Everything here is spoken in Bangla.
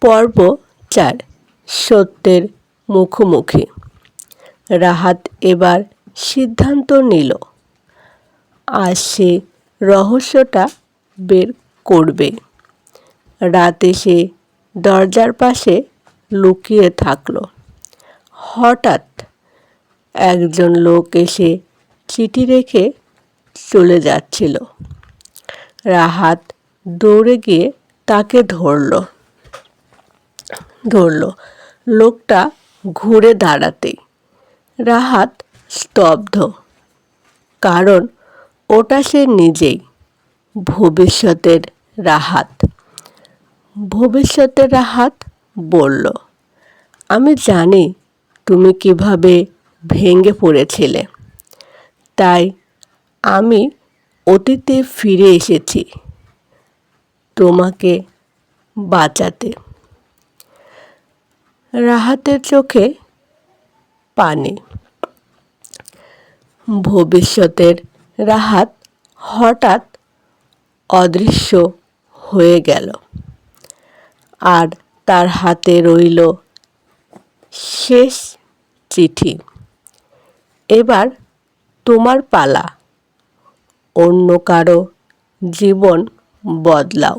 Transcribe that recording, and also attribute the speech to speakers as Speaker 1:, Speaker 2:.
Speaker 1: পর্ব ৪ সত্যের মুখোমুখি। রাহাত এবার সিদ্ধান্ত নিল, আজ সে রহস্যটা বের করবে। রাতে সে দরজার পাশে লুকিয়ে থাকল। হঠাৎ একজন লোক এসে চিঠি রেখে চলে যাচ্ছিল। রাহাত দৌড়ে গিয়ে তাকে ধরল। লোকটা ঘুরে দাঁড়াতেই রাহাত স্তব্ধ, কারণ ওটা সে নিজেই, ভবিষ্যতের রাহাত। ভবিষ্যতের রাহাত বলল, আমি জানি তুমি কিভাবে ভেঙে পড়েছিলে, তাই আমি অতীতে ফিরে এসেছি তোমাকে বাঁচাতে। রাহাতের চোখে পানি। ভবিষ্যতের রাহাত হঠাৎ অদৃশ্য হয়ে গেল, আর তার হাতে রইল শেষ চিঠি। এবার তোমার পালা, অন্য কারো জীবন বদলাও।